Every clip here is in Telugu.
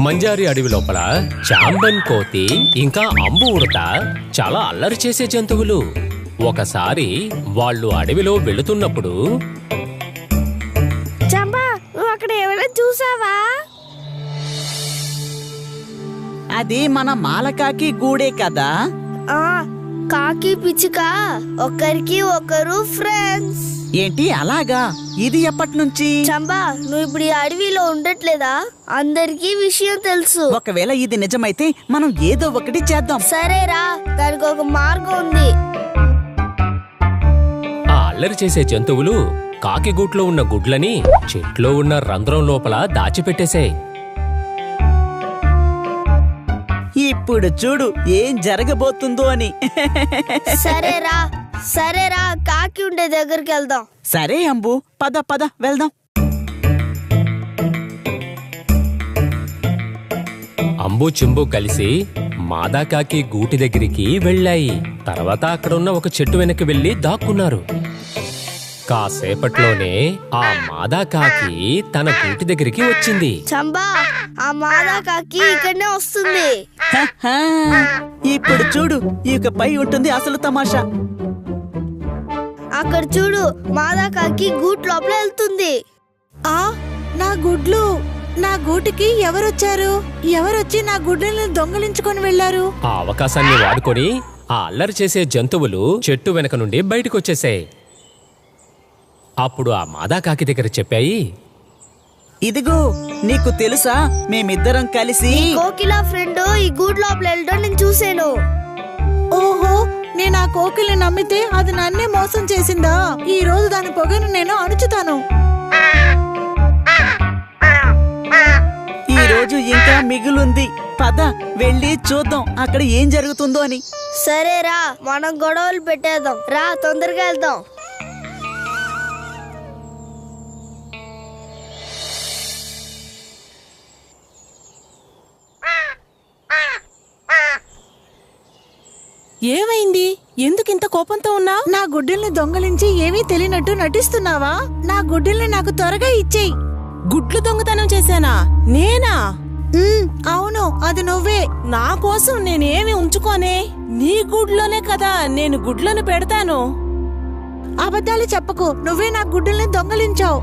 మంజారి అడవి లోపల చాంబన్ కోతి ఇంకా అంబు ఉడత చాలా అల్లరి చేసే జంతువులు. ఒకసారి వాళ్ళు అడవిలో వెళుతున్నప్పుడు చంబా, నువ్వు అక్కడ ఎవరైనా చూసావా? అది మన మాలకాకి గూడే కదా. కాకి పిచ్చుక ఒకరికి ఒకరు ఫ్రెండ్స్. ఏంటి అలాగా? ఇది ఎప్పటి నుంచి? చంబా, నువ్వు ఇప్పుడు ఈ అడవిలో ఉండట్లేదా? అందరికీ విషయం తెలుసు. ఒకవేళ ఇది నిజమైతే మనం ఏదో ఒకటి చేద్దాం. సరేరా, దానికి ఒక మార్గం ఉంది. ఆ అల్లరి చేసే జంతువులు కాకి గూట్లో ఉన్న గుడ్లని చెట్లో ఉన్న రంధ్రం లోపల దాచిపెట్టేశాయి. ఇప్పుడు చూడు ఏం జరగబోతుందో అని. సరేరా సరేరా, కాకి ఉండే దగ్గరికి వెళ్దాం. సరే అంబు, పద పద వెళ్దాం. అంబు చింబు కలిసి మాదాకాకి గూటి దగ్గరికి వెళ్ళాయి. తర్వాత అక్కడున్న ఒక చెట్టు వెనక్కి వెళ్లి దాక్కున్నారు. కాసేపట్లోనే ఆ మాదాకాకి తన గూటి దగ్గరికి వచ్చింది. చంబా, ఆ మాదా కాకి ఇక్కడనే వస్తుంది. హహా, ఇప్పుడు చూడు ఇకపై ఉంటుంది అసలు తమాషా. అక్కడ చూడు, మాదా కాకి గూట్ లోపల వెళ్తుంది. నా గుడ్లు! నా గూటికి ఎవరొచ్చారు? ఎవరొచ్చి నా గుడ్లని దొంగలించుకొని వెళ్లారు? ఆ అవకాశాన్ని వాడుకొని ఆ అల్లరి చేసే జంతువులు చెట్టు వెనక నుండి బయటకొచ్చేశాయి. అప్పుడు ఆ మాదాకాకి దగ్గర చెప్పాయి, ఇదిగో నీకు తెలుసా, మేమిద్దరం కలిసి కోకిలా ఫ్రెండ్ ఈ గూడ్ లోపల వెళ్ళడం నేను చూసాను. ఓహో, నేను ఆ కోకిల్ని నమ్మితే అది నన్నే మోసం చేసిందా? ఈ రోజు దాని పొగను నేను అణుచుతాను. ఈ రోజు ఇంకా మిగులుంది. పద వెళ్ళి చూద్దాం అక్కడ ఏం జరుగుతుందో అని. సరేరా, మనం గొడవలు పెట్టేద్దాం. రా, తొందరగా వెళ్దాం. ఏమైంది? ఎందుకింత కోపంతో ఉన్నా? నా గుడ్డల్ని దొంగలించి ఏమీ తెలియనట్టు నటిస్తున్నావా? నా గుడ్డల్ని నాకు త్వరగా ఇచ్చేయి. గుడ్లు దొంగతనం చేశానా? నేనా? అవును, అది నువ్వే. నా కోసం నేనేమి ఉంచుకోనే? నీ గుడ్లోనే కదా నేను గుడ్లను పెడతాను. అబద్ధాలు చెప్పకు, నువ్వే నా గుడ్డల్ని దొంగలించావు.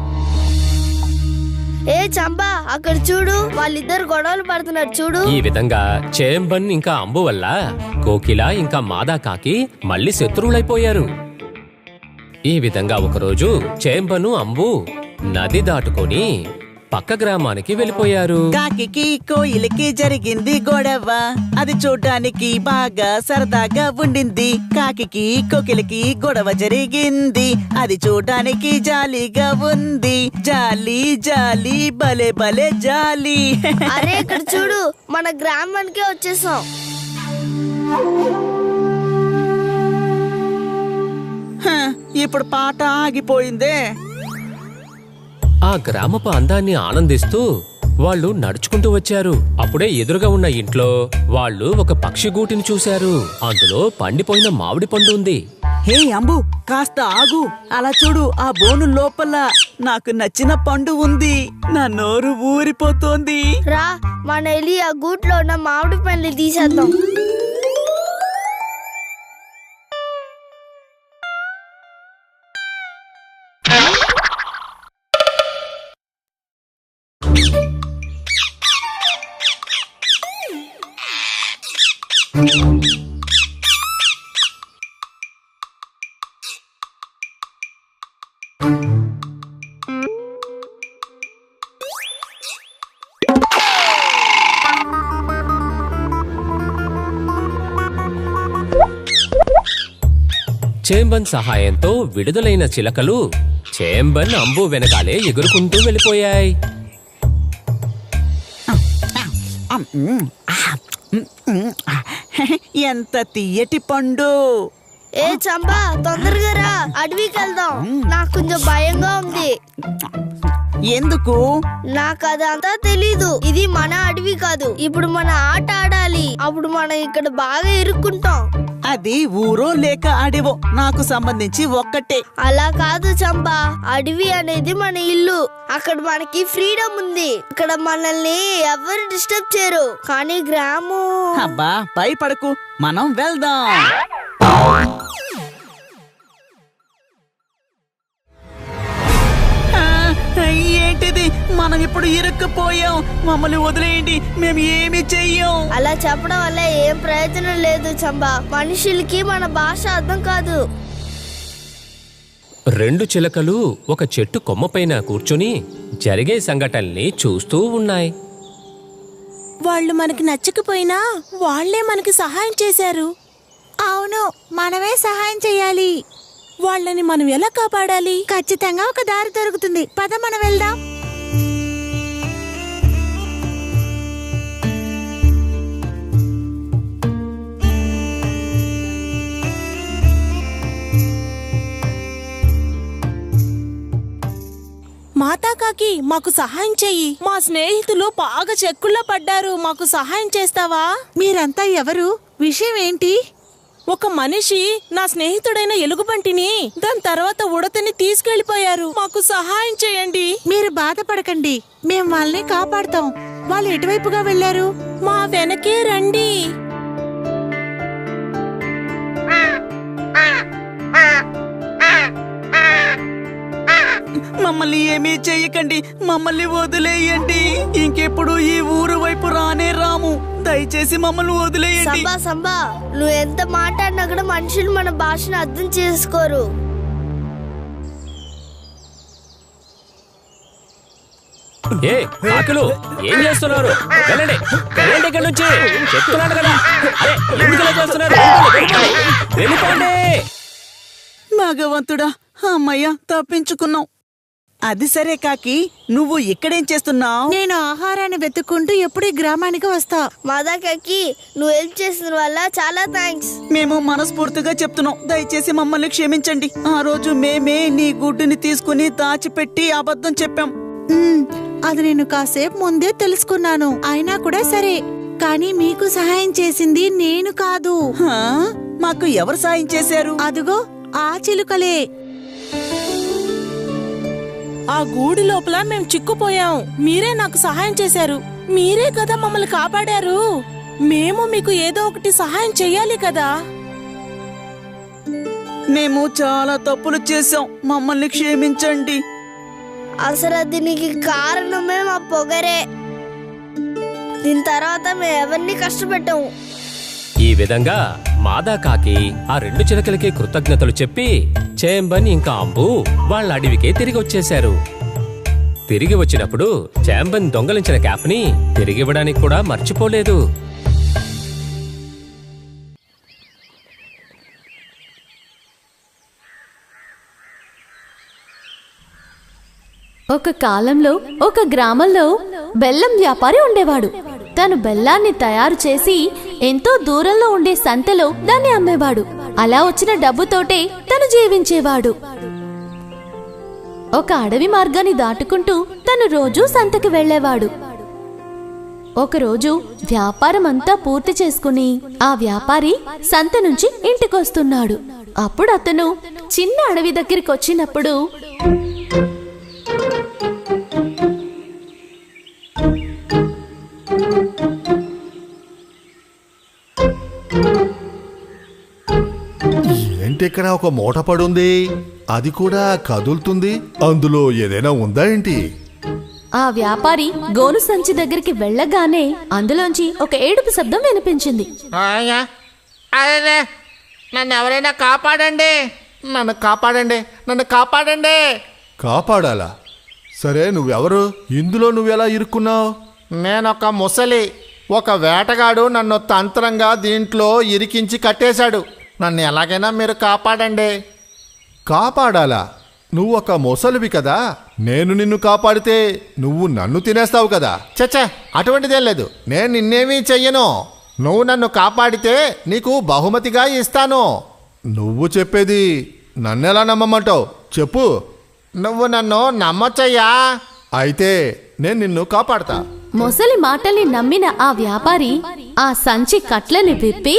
ఏ చంబా, అక్కడ చూడు, వాళ్ళిద్దరు గొడవలు పడుతున్నారు చూడు. ఈ విధంగా చేంబన్ ఇంకా అంబు వల్ల కోకిల ఇంకా మాదాకాకి మళ్ళీ శత్రువులైపోయారు. ఈ విధంగా ఒకరోజు చేంబను అంబు నది దాటుకొని పక్క గ్రామానికి వెళ్ళిపోయారు. కాకికి కోయిలకి జరిగింది గొడవ. అది చూడ్డానికి బాగా సరదాగా ఉండింది. కాకికి కోకిలకి గొడవ జరిగింది. అది చూడ్డానికి జాలీగా ఉంది. జాలీ జాలీ భలే భలే జాలీ. అరే, ఇక్కడ చూడు, మన గ్రామానికే వచ్చేసాం. ఇప్పుడు పాట ఆగిపోయిందే. ఆ గ్రామపు అందాన్ని ఆనందిస్తూ వాళ్ళు నడుచుకుంటూ వచ్చారు. అప్పుడే ఎదురుగా ఉన్న ఇంట్లో వాళ్ళు ఒక పక్షి గూటిని చూశారు. అందులో పండిపోయిన మామిడి పండు ఉంది. హే అంబు, కాస్త ఆగు. అలా చూడు, ఆ బోను లోపల నాకు నచ్చిన పండు ఉంది. నా నోరు ఊరిపోతోంది. రా, మన వెళ్ళి ఆ గూట్లో ఉన్న మామిడి పండ్లు తీసేద్దాం. చేంబన్ సహాయంతో విడుదలైన చిలకలు చేంబన్ అంబు వెనకాలే ఎగురుకుంటూ వెళ్ళిపోయాయి. ఎంత తీయటి పండు. ఏ చంబా, తొందరగా రా, అడవికి వెళ్దాం. నాకు కొంచెం భయంగా ఉంది. ఎందుకు? నాకు అదంతా తెలీదు. ఇది మన అడవి కాదు. ఇప్పుడు మన ఆట ఆడాలి. అప్పుడు మనం ఇక్కడ బాగా ఇరుక్కుంటాం. అది ఊరో లేక అడవో నాకు సంబంధించి ఒక్కటే. అలా కాదు చంపా, అడవి అనేది మన ఇల్లు. అక్కడ మనకి ఫ్రీడమ్ ఉంది. ఇక్కడ మనల్ని ఎవరు డిస్టర్బ్ చేయరు. కానీ గ్రామం... అబ్బా భయపడకు, మనం వెళ్దాం. ఏంటిది, మనం ఇప్పుడు ఇరుక్కుపోయాం. మమ్మల్ని వదిలేయండి, మేము ఏమి చెయ్యం. అలా చెప్పడం వల్ల ఏం ప్రయోజనం లేదు చంపా. మనుషులకి మన భాష అర్థం కాదు. 2 చిలకలు ఒక చెట్టు కొమ్మపైన కూర్చుని జరిగే సంఘటనల్ని చూస్తూ ఉన్నాయి. వాళ్ళు మనకి నచ్చకపోయినా వాళ్లే మనకి సహాయం చేశారు. అవును, మనమే సహాయం చెయ్యాలి. వాళ్ళని మనం ఎలా కాపాడాలి? ఖచ్చితంగా ఒక దారి దొరుకుతుంది. పద మనం వెళ్దాం. మాతాకాకి, మాకు సహాయం చెయ్యి. మా స్నేహితులు బాగా చెక్కుల్లో పడ్డారు. మాకు సహాయం చేస్తావా? మీరంతా ఎవరు? విషయం ఏంటి? ఒక మనిషి నా స్నేహితుడైన ఎలుగుబంటిని, దాని తర్వాత ఉడతని తీసుకెళ్లిపోయారు. మాకు సహాయం చేయండి. మీరు బాధపడకండి, మేం వాళ్ళని కాపాడుతాం. వాళ్ళు ఎటువైపుగా వెళ్లారు? మా వెనకే రండి. మమ్మల్ని ఏమీ చెయ్యకండి, మమ్మల్ని వదిలేయండి. ఇంకెప్పుడు ఈ ఊరు వైపు రానే రాము. దయచేసి మమ్మల్ని వదిలేయండి. సంబా సంబా, నువ్వు ఎంత మాట్లాడినా కూడా మనుషులు మన భాషను అర్థం చేసుకోరు. ఏ కాకులు, ఏం చేస్తున్నారు? వెళ్ళండి, వెళ్ళండి ఇక్కడి నుంచి. చెప్తున్నాను కదా. అరే, ఎందుకు ఇలా చేస్తున్నారు? వెళ్ళిపోండి. భగవంతుడా, అమ్మయ్య తప్పించుకున్నాం. అది సరే కాకి, నువ్వు ఇక్కడేం చేస్తున్నావు? నేను ఆహారాన్ని వెతుక్కుంటూ ఎప్పుడు ఈ గ్రామానికి వస్తా. మాదాకకి నువ్వు హెల్ప్ చేసిన వల్ల చాలా థ్యాంక్స్. మేము మనస్ఫూర్తిగా చెప్తున్నాం, దయచేసి మమ్మల్ని క్షమించండి. ఆ రోజు మేమే నీ గుడ్డుని తీసుకుని దాచిపెట్టి అబద్ధం చెప్పాం. అది నేను కాసేపు ముందే తెలుసుకున్నాను. అయినా కూడా సరే, కానీ మీకు సహాయం చేసింది నేను కాదు. హా? మాకు ఎవరు సాయం చేశారు? అదుగో ఆ చిలుకలే. ఆ గూడి లోపల మేం చిక్కుపోయాం. మీరే నాకు సహాయం చేశారు. మీరే కదా మమ్మల్ని కాపాడారు. మేము మీకు ఏదో ఒకటి సహాయం చెయ్యాలి కదా. మేము చాలా తప్పులు చేశాం, మమ్మల్ని క్షమించండి. అసలు దీనికి కారణమే మా పొగరే. దీని తర్వాత మేము ఎవరిని కష్టపెట్టాము. ఈ విధంగా మాదాకాకి ఆ 2 చిలకలకి కృతజ్ఞతలు చెప్పి చేంబన్ ఇంకా అంబు వాళ్ళ అడవికే తిరిగి వచ్చేశారు. తిరిగి వచ్చినప్పుడు చేంబన్ దొంగలించిన క్యాప్ని తిరిగివ్వడానికి కూడా మర్చిపోలేదు. ఒక కాలంలో ఒక గ్రామంలో బెల్లం వ్యాపారి ఉండేవాడు. తను బెల్లాన్ని తయారు చేసి ఎంతో దూరంలో ఉండే సంతలో దాన్ని అమ్మేవాడు. అలా వచ్చిన డబ్బుతోటే తను జీవించేవాడు. ఒక అడవి మార్గాన్ని దాటుకుంటూ తను రోజూ సంతకి వెళ్లేవాడు. ఒకరోజు వ్యాపారం అంతా పూర్తి చేసుకుని ఆ వ్యాపారి సంత నుంచి ఇంటికొస్తున్నాడు. అప్పుడు అతను చిన్న అడవి దగ్గరికి వచ్చినప్పుడు ఏంటి ఇక్కడ ఒక మూట పడుంది, అది కూడా కదులుతుంది. అందులో ఏదైనా ఉందా ఏంటి? ఆ వ్యాపారి గోను సంచి దగ్గరికి వెళ్ళగానే అందులోంచి ఒక ఏడుపు శబ్దం వినిపించింది. అదే, నన్ను ఎవరైనా కాపాడండి, నన్ను కాపాడండి, నన్ను కాపాడండి. కాపాడాలా? సరే, నువ్వెవరు? ఇందులో నువ్వెలా ఇరుక్కున్నావు? నేనొక ముసలి. ఒక వేటగాడు నన్ను తంత్రంగా దీంట్లో ఇరికించి కట్టేశాడు. నన్ను ఎలాగైనా మీరు కాపాడండి. కాపాడాలా? నువ్వు ఒక మొసలివి కదా. నేను నిన్ను కాపాడితే నువ్వు నన్ను తినేస్తావు కదా. చచ్చా, అటువంటిదేం లేదు. నేను నిన్నేమీ చెయ్యను. నువ్వు నన్ను కాపాడితే నీకు బహుమతిగా ఇస్తాను. నువ్వు చెప్పేది నన్నెలా నమ్మమంటావు? చెప్పు. నువ్వు నన్ను నమ్మొచ్చయ్యా. అయితే నేను నిన్ను కాపాడతా. మొసలి మాటల్ని నమ్మిన ఆ వ్యాపారి ఆ సంచి కట్లని విప్పి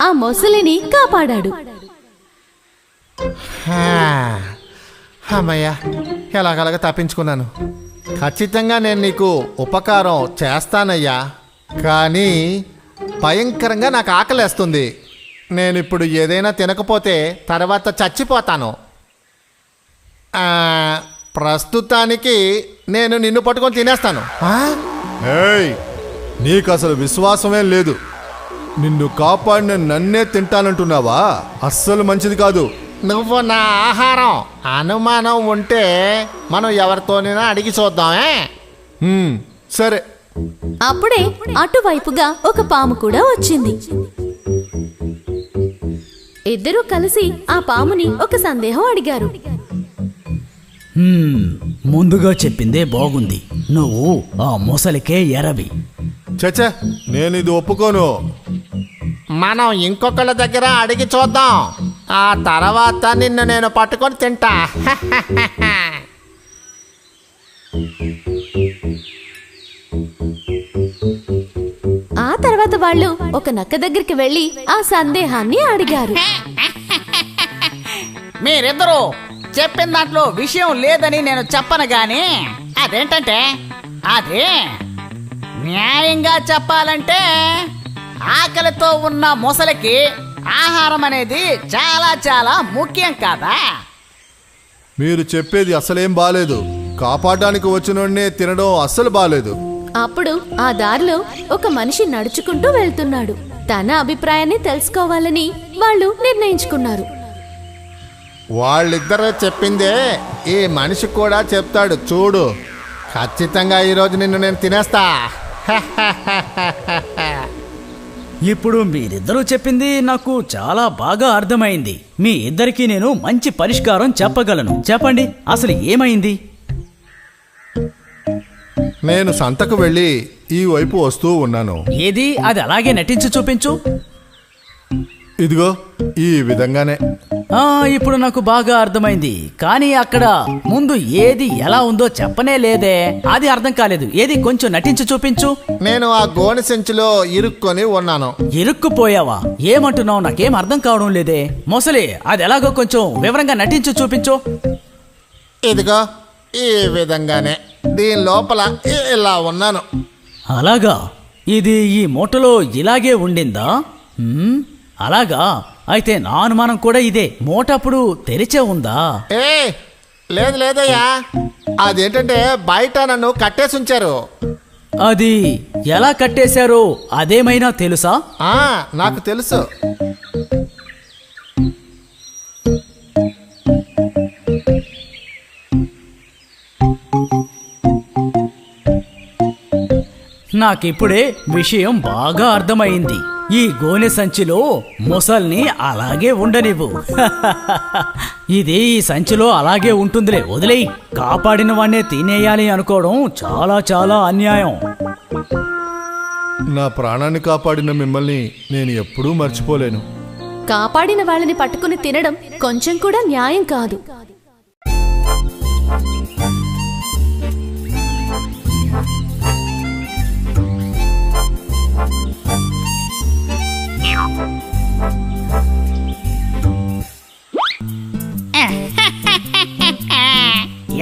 ఆ మొసలిని కాపాడాడు. అమ్మయ్యా, ఎలాగలగ తప్పించుకున్నాను. ఖచ్చితంగా నేను నీకు ఉపకారం చేస్తానయ్యా, కానీ భయంకరంగా నాకు ఆకలేస్తుంది. నేను ఇప్పుడు ఏదైనా తినకపోతే తర్వాత చచ్చిపోతాను. ప్రస్తుతానికి నేను నిన్ను పట్టుకొని తినేస్తాను. ఏయ్, నీకు అసలు విశ్వాసమే లేదు. నిన్ను కాపాడిన నన్నే తింటానంటున్నావా? అస్సలు మంచిది కాదు. నువ్వు నా ఆహారం. అనుమానం ఉంటే మనం ఎవరితోనైనా అడిగి చూద్దామే. సరే. అప్పుడే అటువైపుగా ఒక పాము కూడా వచ్చింది. ఇద్దరూ కలిసి ఆ పాముని ఒక సందేహం అడిగారు. ముందుగా చెప్పిందే బాగుంది. నువ్వు ఆ మొసలికే ఎరవి. చచ్చా, నేను ఇది ఒప్పుకోను. మనం ఇంకొకళ్ళ దగ్గర అడిగి చూద్దాం. ఆ తర్వాత నిన్ను నేను పట్టుకొని తింటా. ఆ తర్వాత వాళ్ళు ఒక నక్క దగ్గరికి వెళ్లి ఆ సందేహాన్ని అడిగారు. మీరిద్దరూ చెప్పిన దాంట్లో విషయం లేదని నేను చెప్పను గాని అదేంటంటే అదే న్యాయంగా చెప్పాలంటే ఆకలితో ఉన్న మొసలికి ఆహారం అనేది చాలా చాలా ముఖ్యం కదా. మీరు చెప్పేది అసలేం బాలేదు. కాపాడడానికి వచ్చినోడ్నే తినడం అస్సలు బాలేదు. అప్పుడు ఆ దారిలో ఒక మనిషి నడుచుకుంటూ వెళ్తున్నాడు. తన అభిప్రాయాన్ని తెలుసుకోవాలని వాళ్ళు నిర్ణయించుకున్నారు. వాళ్ళిద్దరూ చెప్పిందే ఈ మనిషి కూడా చెప్తాడు చూడు. ఖచ్చితంగా ఈరోజు నిన్ను నేను తినేస్తా. ఇప్పుడు మీరిద్దరూ చెప్పింది నాకు చాలా బాగా అర్థమైంది. మీ ఇద్దరికీ నేను మంచి పరిష్కారం చెప్పగలను. చెప్పండి, అసలు ఏమైంది? నేను సంతకు వెళ్ళి ఈ వైపు వస్తూ ఉన్నాను. ఏది అది అలాగే నటించి చూపించు. ఇదిగో ఈ విధంగానే. ఇప్పుడు నాకు బాగా అర్థమైంది. కానీ అక్కడ ముందు ఏది ఎలా ఉందో చెప్పనే లేదే. అది అర్థం కాలేదు. ఏది కొంచెం నటించి చూపించు. నేను ఆ గోనె సంచిలో ఇరుక్కొని ఉన్నాను. ఇరుక్కుపోయావా? ఏమంటున్నావు? నాకేం అర్థం కావడం లేదే. మొసలి, అది ఎలాగో కొంచెం వివరంగా నటించి చూపించు. ఇదిగో ఈ విధంగానే దీని లోపల ఇలా ఉన్నాను. అలాగా? ఇది ఈ మూటలో ఇలాగే ఉండిందా? అలాగా? అయితే నా అనుమానం కూడా ఇదే. మూట అప్పుడు తెరిచే ఉందా? లేదు లేదయ్యా, అదేంటంటే బయట నన్ను కట్టేసి ఉంచారు. అది ఎలా కట్టేశారో అదేమైనా తెలుసా? నాకు తెలుసు. నాకిప్పుడే విషయం బాగా అర్థమైంది. ఈ గోనె సంచిలో మొసల్ని అలాగే ఉండనివ్వు. ఇది ఈ సంచిలో అలాగే ఉంటుందిలే, వదిలేయి. కాపాడిన వాణ్ణే తినేయాలి అనుకోవడం చాలా చాలా అన్యాయం. నా ప్రాణాన్ని కాపాడిన మిమ్మల్ని నేను ఎప్పుడూ మర్చిపోలేను. కాపాడిన వాళ్ళని పట్టుకుని తినడం కొంచెం కూడా న్యాయం కాదు.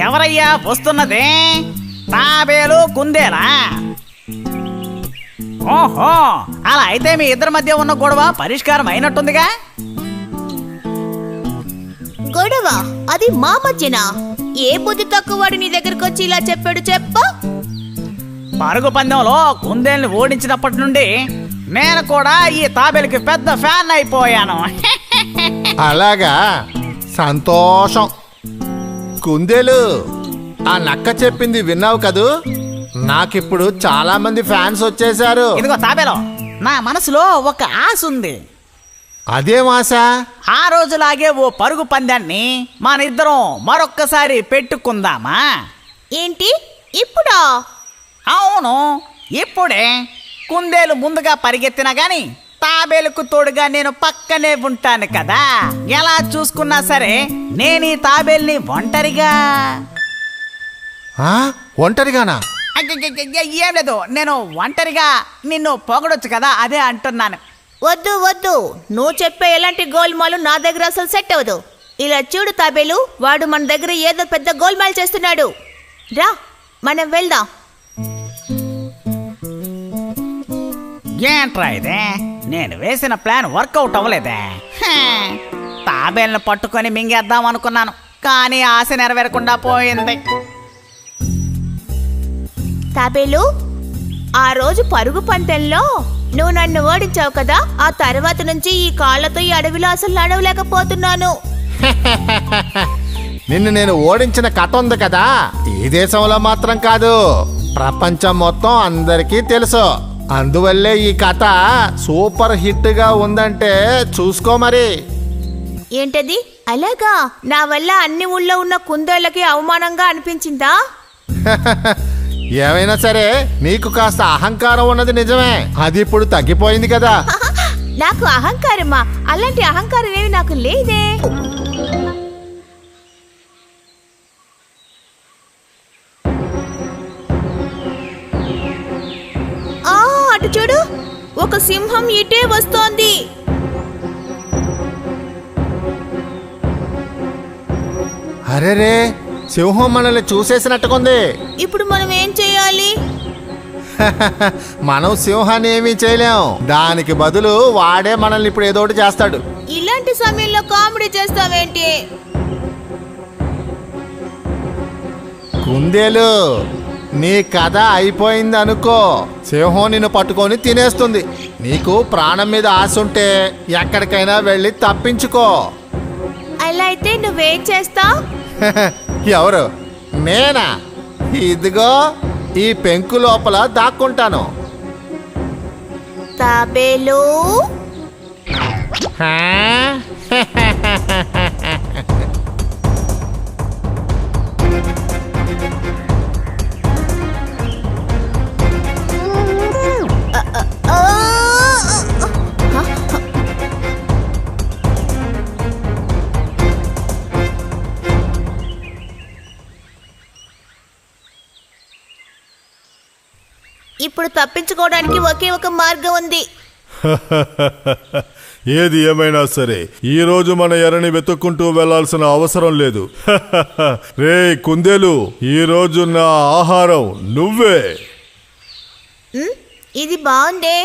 ఎవరయ్యా వస్తున్నది? తాబేలు కుందేలా? ఓహో, అలా అయితే మీ ఇద్దరి మధ్య ఉన్న గొడవ పరిష్కారం అయినట్టుందిగా. గొడవ? అది మా మధ్యన? ఏ బుద్ధి తక్కువ వాడు నీ దగ్గరకు వచ్చి ఇలా చెప్పాడు చెప్పు? పరుగు పందెంలో కుందేల్ని ఓడించినప్పటి నుండి నేను కూడా ఈ తాబేలుకి పెద్ద ఫ్యాన్ అయిపోయాను. అలాగా? సంతోషం. కుందేలు, ఆ నక్క చెప్పింది విన్నావు కదూ? నాకిప్పుడు చాలా మంది ఫ్యాన్స్ వచ్చేసారు. ఇదిగో తాబేలు, నా మనసులో ఒక ఆశ ఉంది. అదేం ఆశ? ఆ రోజులాగే ఓ పరుగు పందాన్ని మన ఇద్దరం మరొక్కసారి పెట్టుకుందామా? ఏంటి ఇప్పుడా? అవును, ఇప్పుడే. కుందేలు ముందుగా పరిగెత్తినా గాని తాబేలుకు తోడుగా నేను పక్కనే ఉంటాను కదా. ఎలా చూసుకున్నా సరే నేను ఈ తాబేల్ని ఒంటరిగా ఒంటరిగానా? ఏం లేదు, నేను ఒంటరిగా నిన్ను పొగడొచ్చు కదా, అదే అంటున్నాను. వద్దు వద్దు, నువ్వు చెప్పే ఎలాంటి గోల్మాలు నా దగ్గర అసలు సెట్ అవ్వదు. ఇలా చూడు తాబేలు, వాడు మన దగ్గర ఏదో పెద్ద గోల్మాల్ చేస్తున్నాడు. రా మనం వెళ్దాం. ఏంట్రా ఇదే, నేను వేసిన ప్లాన్ వర్కౌట్ అవ్వలేదే. తాబేలను పట్టుకొని మింగేద్దాం అనుకున్నాను, కానీ ఆశ నెరవేరకుండా పోయింది. తాబేలు, ఆ రోజు పరుగు పందెంలో నువ్వు నన్ను ఓడించావు కదా, ఆ తర్వాత నుంచి ఈ కాళ్ళతో ఈ అడవిలో అసలు నడవలేకపోతున్నాను. నిన్ను నేను ఓడించిన కథ ఉంది కదా, ఈ దేశంలో మాత్రం కాదు, ప్రపంచం మొత్తం అందరికీ తెలుసు. అందువల్లే ఈ కథ సూపర్ హిట్ గా ఉందంటే చూసుకో మరి. ఏంటది? అలాగా? నా వల్ల అన్ని ఊళ్ళో ఉన్న కుందేళ్ళకి అవమానంగా అనిపించిందా? ఏమైనా సరే నీకు కాస్త అహంకారం ఉన్నది నిజమే, అది ఇప్పుడు తగ్గిపోయింది కదా. నాకు అహంకారమా? అలాంటి అహంకారం ఏమి నాకు లేదే. అటు చూడు, ఒక సింహం ఇటే వస్తోంది. అరేరే, సింహం మనల్ని చూసేసినట్టుకుంది. ఇప్పుడు మనం ఏం చేయాలి? మనం సింహాన్ని ఏమీ చేయలేం, దానికి బదులు వాడే మనల్ని ఇప్పుడు ఏదో ఒకటి చేస్తాడు. ఇలాంటి సమయంలో కామెడీ చేస్తావేంటి? కుందేలు, నీ కథ అయిపోయింది అనుకో. సింహం నిన్ను పట్టుకొని తినేస్తుంది. నీకు ప్రాణం మీద ఆశ ఉంటే ఎక్కడికైనా వెళ్ళి తప్పించుకో. అలా అయితే నువ్వేం చేస్తావు? ఎవరు? నేనా? ఇదిగో ఈ పెంకు లోపల దాక్కుంటాను. తాబేలు, ఇప్పుడు తప్పించుకోవడానికి ఒకే ఒక మార్గం ఉంది. ఏది ఏమైనా సరే ఈ రోజు మన ఎరని వెతుక్కుంటూ వెళ్లాల్సిన అవసరం లేదు. రే కుందేలు, ఈ రోజు నా ఆహారం నువ్వే. ఇది బాగుందే.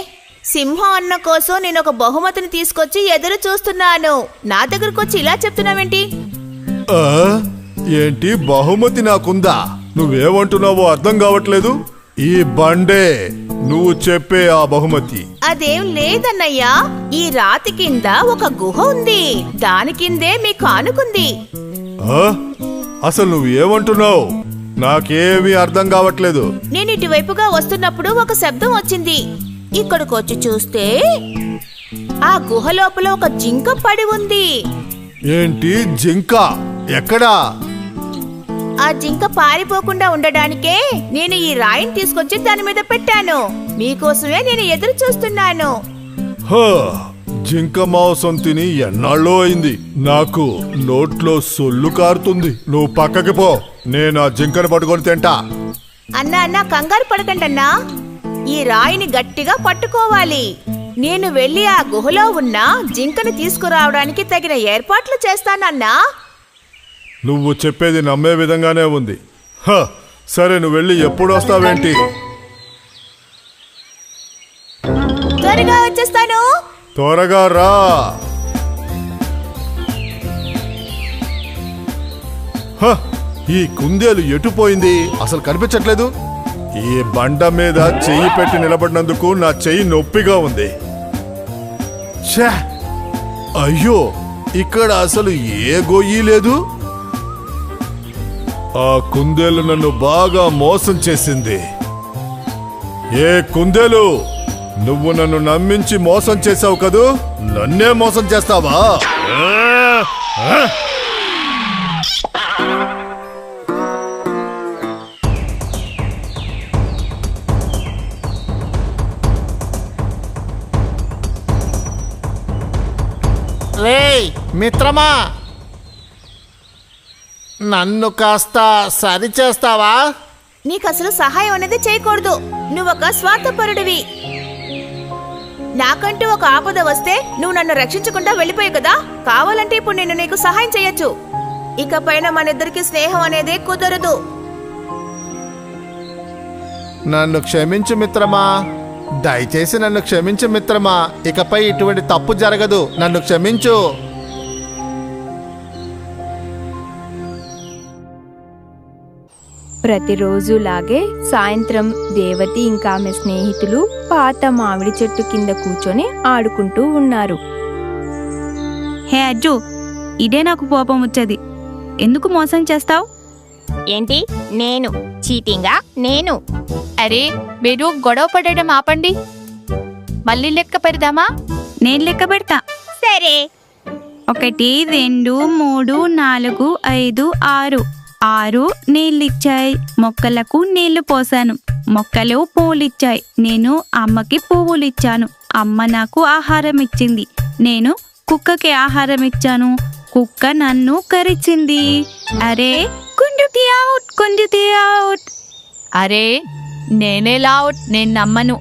సింహం అన్న కోసం నేను ఒక బహుమతిని తీసుకొచ్చి ఎదురు చూస్తున్నాను. నా దగ్గరకు వచ్చి ఇలా చెప్తున్నావేంటి? ఏంటి బహుమతి నాకుందా? నువ్వేమంటున్నావో అర్థం కావట్లేదు. ఈ బండే నువ్వు చెప్పే ఆ బహుమతి. అదేం లేదన్నయ్యా, ఈ రాతి కింద ఒక గుహ ఉంది, దాని కిందే మీకు ఆనుకుంది. అసలు నువ్వు ఏమంటున్నావు? నాకేమీ అర్థం కావట్లేదు. నేను ఇటువైపుగా వస్తున్నప్పుడు ఒక శబ్దం వచ్చింది. ఇక్కడికి వచ్చి చూస్తే ఆ గుహ లోపల ఒక జింక పడి ఉంది. ఏంటి జింక? ఎక్కడా? ఆ జింక పారిపోకుండా ఉండడానికే నేను ఈ రాయిని తీసుకొచ్చి దాని మీద పెట్టాను. మీకోసమే నేను ఎదురు చూస్తున్నాను. జింక మాంసం తిని ఎన్నాళ్ళో అయింది. నాకు నోట్లో సొల్లు కారుతుంది. నువ్వు పక్కకి పో, నేను ఆ జింకను పట్టుకొని తింటా. అన్నా కంగారు పడకండి అన్నా, ఈ రాయిని గట్టిగా పట్టుకోవాలి. నేను వెళ్ళి ఆ గుహలో ఉన్న జింకను తీసుకురావడానికి తగిన ఏర్పాట్లు చేస్తానన్నా. నువ్వు చెప్పేది నమ్మే విధంగానే ఉంది. సరే, నువ్వు వెళ్ళి ఎప్పుడు వస్తావేంటి? త్వరగా వచ్చేస్తాను. త్వరగా రా. ఈ కుందేలు ఎటుపోయింది? అసలు కనిపించట్లేదు. ఈ బండ మీద చెయ్యి పెట్టి నిలబడినందుకు నా చెయ్యి నొప్పిగా ఉంది. అయ్యో, ఇక్కడ అసలు ఏ గొయ్యి లేదు. ఆ కుందేలు నన్ను బాగా మోసం చేసింది. ఏ కుందేలు, నువ్వు నన్ను నమ్మించి మోసం చేసావు కదూ, నన్నే మోసం చేస్తావా? రేయ్ మిత్రమా, నన్ను కాస్త సరి చేస్తావా? నీకు అసలు సహాయం అనేది చేయకూడదు. నువ్వొక స్వార్థపరుడివి. నాకంటూ ఒక ఆపద వస్తే నువ్వు నన్ను రక్షించకుండా వెళ్ళిపోయావు కదా. కావాలంటే ఇప్పుడు నేను నీకు సహాయం చేయొచ్చు. ఇకపైన మన ఇద్దరికి స్నేహం అనేది కుదరదు. నన్ను క్షమించు మిత్రమా, దయచేసి నన్ను క్షమించు మిత్రమా. ఇకపై ఇటువంటి తప్పు జరగదు. నన్ను క్షమించు. ప్రతిరోజులాగే సాయంత్రం దేవతి ఇంకా ఆమె స్నేహితులు పాత మామిడి చెట్టు కింద కూర్చొని ఆడుకుంటూ ఉన్నారు. హే అజ్జు, ఇదే నాకు కోపం వచ్చేది. ఎందుకు మోసం చేస్తావు? ఏంటి? నేను చీటింగా? నేను? అరే మీరు గొడవ పడడం ఆపండి. మళ్ళీ లెక్క పెడదామా? నేను లెక్క పెడతా. సరే. 1 2 3 4 5 6. 6 నీళ్ళిచ్చాయి. మొక్కలకు నీళ్లు పోసాను. మొక్కలు పూలిచ్చాయి. నేను అమ్మకి పువ్వులిచ్చాను. అమ్మ నాకు ఆహారం ఇచ్చింది. నేను కుక్కకి ఆహారం ఇచ్చాను. కుక్క నన్ను కరిచింది. అరే కుంజుతి అవుట్. అరే నేనేలా అవుట్? నేను నమ్మను.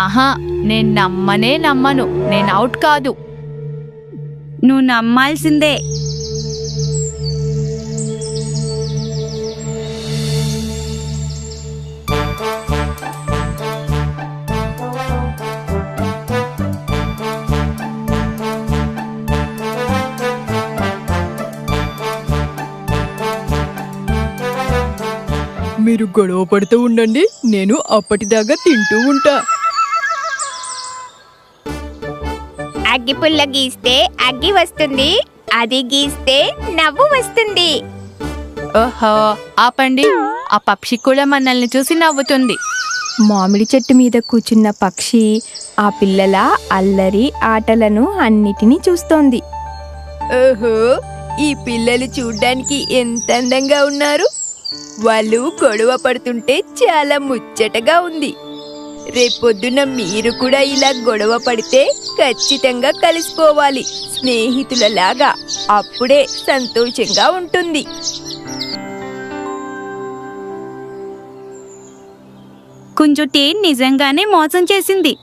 ఆహా, నేను నమ్మను. నేను అవుట్ కాదు. నువ్వు నమ్మాల్సిందే. మీరు గొడవ పడుతూ ఉండండి, నేను అప్పటిదాకా తింటూ ఉంటా. అగ్గి పుల్ల గీస్తే అగ్గి వస్తుంది, అది గీస్తే నవ్వు వస్తుంది. ఓహో ఆపండి. ఆ పక్షి కూడా మనల్ని చూసి నవ్వుతుంది. మామిడి చెట్టు మీద కూర్చున్న పక్షి ఆ పిల్లల అల్లరి ఆటలను అన్నిటినీ చూస్తోంది. ఓహో, ఈ పిల్లలు చూడ్డానికి ఎంత అందంగా ఉన్నారు. వాళ్ళు గొడవ పడుతుంటే చాలా ముచ్చటగా ఉంది. రేపొద్దున మీరు కూడా ఇలా గొడవ పడితే ఖచ్చితంగా కలిసిపోవాలి, స్నేహితులలాగా. అప్పుడే సంతోషంగా ఉంటుంది. కుంజుటి నిజంగానే మోసం చేసింది.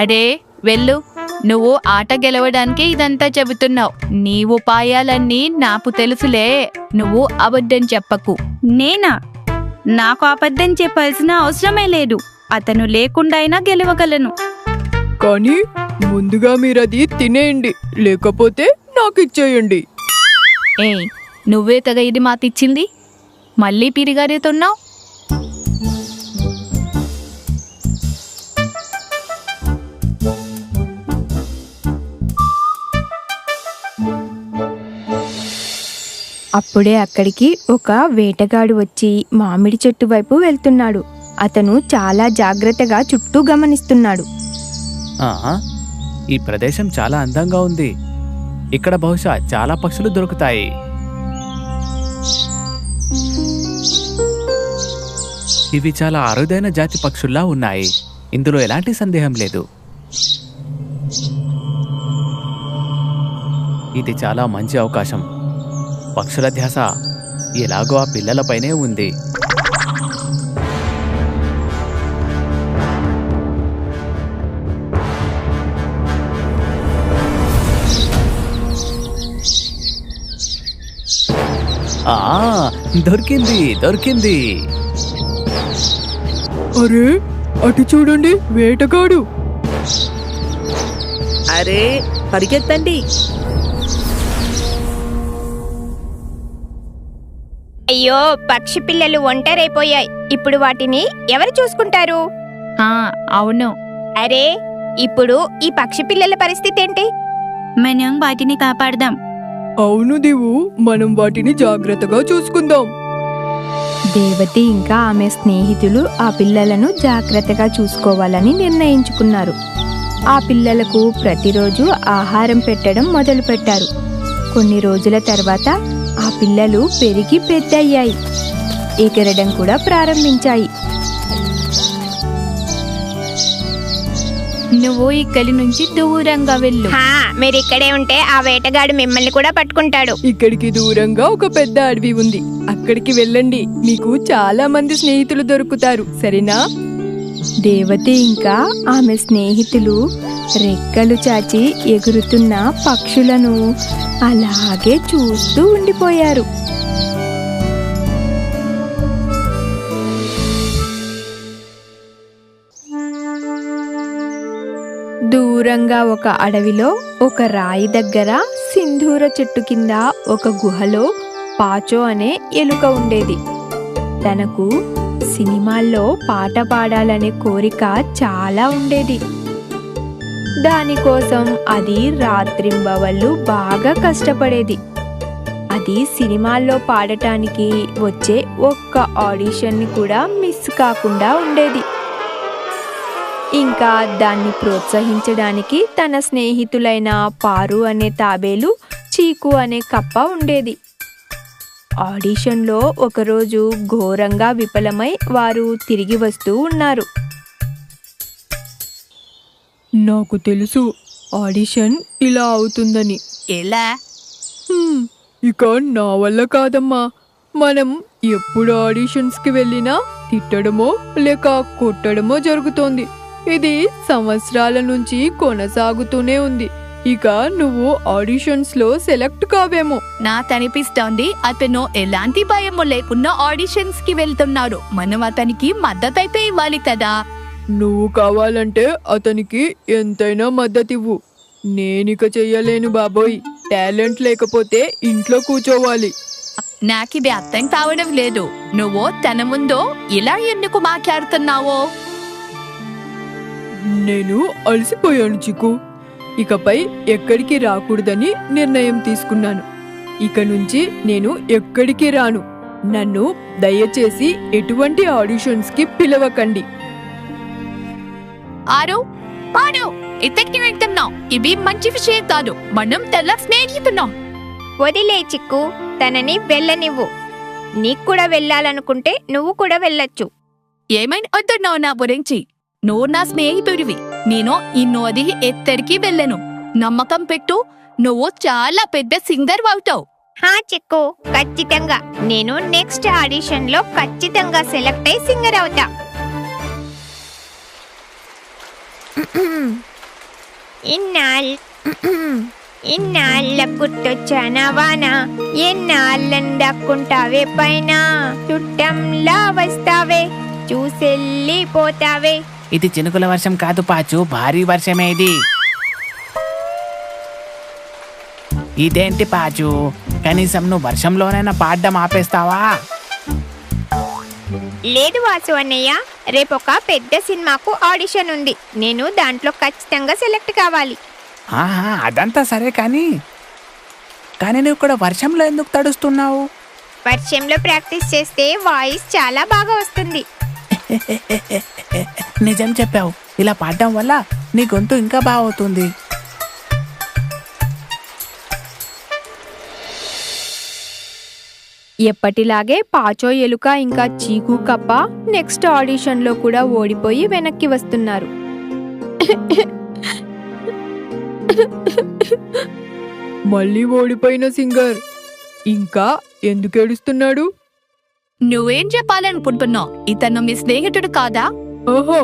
అరే వెళ్ళు, నువ్వు ఆట గెలవడానికి ఇదంతా చెబుతున్నావు. నీ ఉపాయాలన్నీ నాకు తెలుసులే. నువ్వు అబద్ధం చెప్పకు. నేనా? నాకు అబద్ధం చెప్పాల్సిన అవసరమే లేదు. అతను లేకుండా అయినా గెలవగలను. కానీ ముందుగా మీరది తినేయండి, లేకపోతే నాకు ఇచ్చేయండి. ఏ నువ్వే కదా ఇది మాతిచ్చింది, మళ్ళీ పిరిగారేతున్నావు. అప్పుడే అక్కడికి ఒక వేటగాడు వచ్చి మామిడి చెట్టు వైపు వెళ్తున్నాడు. అతను చాలా జాగ్రత్తగా చుట్టూ గమనిస్తున్నాడు. ఈ ప్రదేశం చాలా అందంగా ఉంది. ఇక్కడ బహుశా చాలా పక్షులు దొరుకుతాయి. ఇవి చాలా అరుదైన జాతి పక్షుల్లా ఉన్నాయి. ఇందులో ఎలాంటి సందేహం లేదు. ఇది చాలా మంచి అవకాశం. పక్షుల ధ్యాస ఎలాగో ఆ పిల్లలపైనే ఉంది. దొరికింది. అరే అటు చూడండి, వేటగాడు. అరే పరిగెత్తండి. అయ్యో, పక్షి పిల్లలు ఒంటరైపోయాయి. ఇప్పుడు వాటిని ఎవరు చూసుకుంటారు? అవును. అరే ఇప్పుడు ఈ పక్షి పిల్లల పరిస్థితి ఏంటి? మనం వాటిని కాపాడదాం. అవును దివు, మనం వాటిని జాగ్రత్తగా చూసుకుందాం. దేవతి ఇంకా ఆమె స్నేహితులు ఆ పిల్లలను జాగ్రత్తగా చూసుకోవాలని నిర్ణయించుకున్నారు. ఆ పిల్లలకు ప్రతిరోజు ఆహారం పెట్టడం మొదలుపెట్టారు. కొన్ని రోజుల తర్వాత ఆ పిల్లలు పెరిగి పెద్దయ్యాయి. ఎగరడం కూడా ప్రారంభించాయి. నువ్వు ఇక్కడి నుంచి దూరంగా వెళ్ళు. మీరు ఇక్కడే ఉంటే ఆ వేటగాడు మిమ్మల్ని కూడా పట్టుకుంటాడు. ఇక్కడికి దూరంగా ఒక పెద్ద అడవి ఉంది, అక్కడికి వెళ్ళండి. మీకు చాలా మంది స్నేహితులు దొరుకుతారు, సరేనా? దేవతి ఇంకా ఆమె స్నేహితులు రెక్కలు చాచి ఎగురుతున్న పక్షులను అలాగే చూస్తూ ఉండిపోయారు. దూరంగా ఒక అడవిలో ఒక రాయి దగ్గర సింధూర చెట్టు కింద ఒక గుహలో పాచో అనే ఎలుక ఉండేది. తనకు సినిమాల్లో పాట పాడాలనే కోరిక చాలా ఉండేది. దానికోసం అది రాత్రింబవళ్ళు బాగా కష్టపడేది. అది సినిమాల్లో పాడటానికి వచ్చే ఒక్క ఆడిషన్ని కూడా మిస్ కాకుండా ఉండేది. ఇంకా దాన్ని ప్రోత్సహించడానికి తన స్నేహితులైన పారు అనే తాబేలు, చీకు అనే కప్ప ఉండేది. ఆడిషన్లో ఒకరోజు ఘోరంగా విఫలమై వారు తిరిగి వస్తూ ఉన్నారు. నాకు తెలుసు ఆడిషన్ ఇలా అవుతుందని. ఎలా? ఇక నా వల్ల కాదమ్మా. మనం ఎప్పుడు ఆడిషన్స్కి వెళ్ళినా తిట్టడమో లేక కొట్టడమో జరుగుతోంది. ఇది సంవత్సరాల నుంచి కొనసాగుతూనే ఉంది. ఇక నువ్వు ఆడిషన్స్ లో సెలెక్ట్ కావేమో. నాకనిపిస్తోంది అతను ఎలాంటి భయము లేకుండా ఆడిషన్స్ కి వెళ్తున్నాడు. మనం అతనికి మద్దతైతే ఇవ్వాలి కదా. నువ్వు కావాలంటే అతనికి ఎంతైనా మద్దతివ్వు. నేనిక చెయ్యలేను బాబోయ్. టాలెంట్ లేకపోతే ఇంట్లో కూర్చోవాలి. నాకిది అర్థం కావడం లేదు. నువ్వు తన ముందు ఇలా ఎందుకు మాట్లాడుతున్నావో? నేను అలసిపోయాను చిక్కు. ఇకపై ఎక్కడికి రాకూడదని నిర్ణయం తీసుకున్నాను. ఇక నుంచి నేను ఎక్కడికి రాను. నన్ను దయచేసి ఎటువంటి ఆడిషన్స్ కి పిలవకండి. ఇతనికి వెళ్తున్నాం. ఇవి మంచి విషయం కాదు. మనం తెల్ల స్నేహితున్నాం. వదిలే చిక్కు, తనని వెళ్ళనివ్వు. నీకు కూడా వెళ్ళాలనుకుంటే నువ్వు కూడా వెళ్ళొచ్చు. ఏమైనా వద్దున్నావు నా గురించి? నువ్వు నా స్నేహితుడివి. నేను ఈ నది ఎక్కడికి వెళ్ళను. నమ్మకం పెట్టు, నువ్వు చాలా పెద్ద సింగర్ అవుతావు. చిక్కు, ఖచ్చితంగా నేను నెక్స్ట్ ఆడిషన్ లో ఖచ్చితంగా సెలెక్ట్ అయి సింగర్ అవుతా. ఇన్నాళ్ళ గుర్తొచ్చానా వానా, ఎన్నాళ్ళని దక్కుంటావే పైన, చుట్టంలా వస్తావే చూసెళ్ళిపోతావే. ఇది చినుకుల వర్షం కాదు పాచు, భారీ వర్షమే ఇది. ఇదేంటి పాచు, కనీసం నువ్వు వర్షంలోనైనా పాడడం ఆపేస్తావా? లేదు వాసు అన్నయ్య, రేపొక పెద్ద సినిమాకు ఆడిషన్ ఉంది. నేను దాంట్లో ఖచ్చితంగా సెలెక్ట్ కావాలి. అదంతా సరే కానీ నువ్వు కూడా వర్షంలో ఎందుకు తడుస్తున్నావు? వర్షంలో ప్రాక్టీస్ చేస్తే వాయిస్ చాలా బాగా వస్తుంది. నిజం చెప్పావు. ఇలా పాడడం వల్ల నీ గొంతు ఇంకా బాగవుతుంది. ఎప్పటిలాగే పాచో ఎలుక ఇంకా చీకు కప్ప నెక్స్ట్ ఆడిషన్ లో కూడా ఓడిపోయి వెనక్కి వస్తున్నారు. మళ్ళీ ఓడిపోయిన సింగర్ ఇంకా ఎందుకు ఏడుస్తున్నాడు? నువ్వేం చెప్పాలనుకుంటున్నావు? ఇతను మీ స్నేహితుడు కాదా? ఓహో,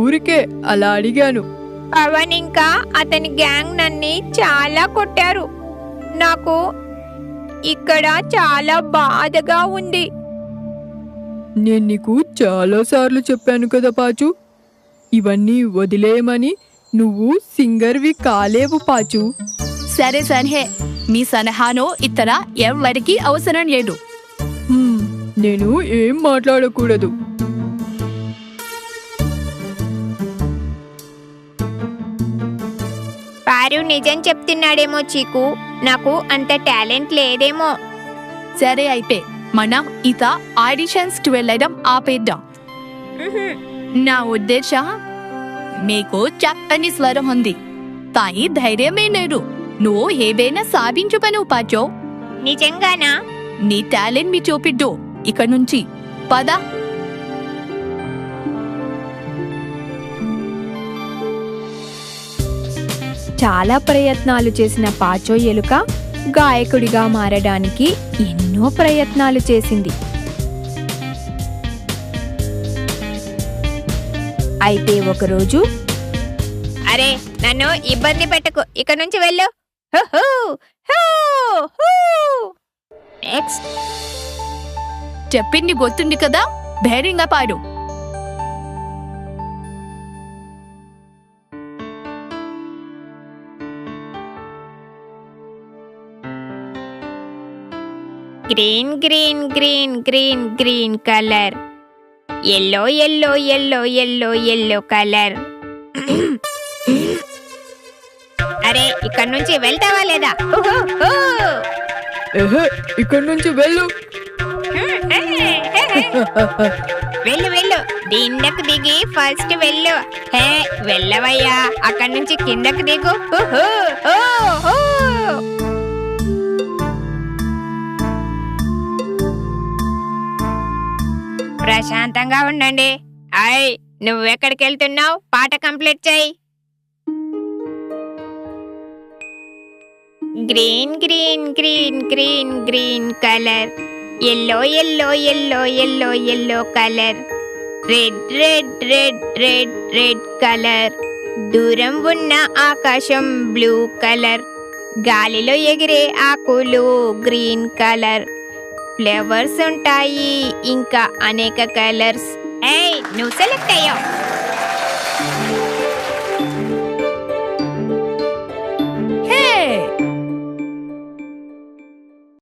ఊరికే అలా అడిగాను. పవన్ ఇంకా అతని గ్యాంగ్ నన్ని చాలా కొట్టారు. నాకు ఇక్కడ చాలా బాధగా ఉంది. నేను నీకు చాలా సార్లు చెప్పాను కదా పాచు, ఇవన్నీ వదిలేయమని. నువ్వు సింగర్వి కాలేవు పాచు. సరే సరే, మీ సలహాను ఇతర ఎవరికి అవసరం లేదు. నేను ఏం మాట్లాడకూడదు. పారు నిజం చెప్తున్నాడేమో చీకు, నాకు అంత టాలెంట్ లేదేమో. సరే అయితే మనం ఇత ఆడిషన్స్ కి వెళ్ళడం ఆపేద్దాం. నా ఉద్దేశం, మీకు చక్కని స్వరం ఉంది కానీ ధైర్యమే లేదు. నువ్వు ఏదైనా సాధించుపను పాచో. నిజంగానా? నీ టాలెంట్ మీ చూపిద్దు. ఇక నుంచి పద. చాలా ప్రయత్నాలు చేసిన పాచో ఎలుక గాయకుడిగా మారడానికి ఎన్నో ప్రయత్నాలు చేసింది. అయితే ఒకరోజు, అరే నన్ను ఇబ్బంది పెట్టకు, ఇక నుంచి వెళ్ళు. నెక్స్ట్ చెప్పింది గుర్తుంది కదా, ధైర్యంగా పాడు. Green green green green green colour, yellow yellow yellow yellow yellow colour. అరే ఇక్కడ నుంచి వెళ్తావా లేదా? ఇక్కడ నుంచి వెళ్ళు. వెళ్ళు వెళ్ళు, కిందకు దిగి ఫస్ట్ వెళ్ళు. హే వెళ్ళవయ్యా, అక్కడి నుంచి కిందకు దిగు. ప్రశాంతంగా ఉండండి. అయ్ నువ్వెక్కడికి వెళ్తున్నావు? పాట కంప్లీట్ చేయి. Green green green green green colour, yellow yellow yellow yellow yellow colour, red red red red red colour, దూరం ఉన్న ఆకాశం బ్లూ కలర్, గాలిలో ఎగిరే ఆకులు గ్రీన్ కలర్, ఫ్లేవర్స్ ఉంటాయి ఇంకా అనేక కలర్స్. ఏయ్ నువ్వు సెలెక్ట్ అయ్యావు.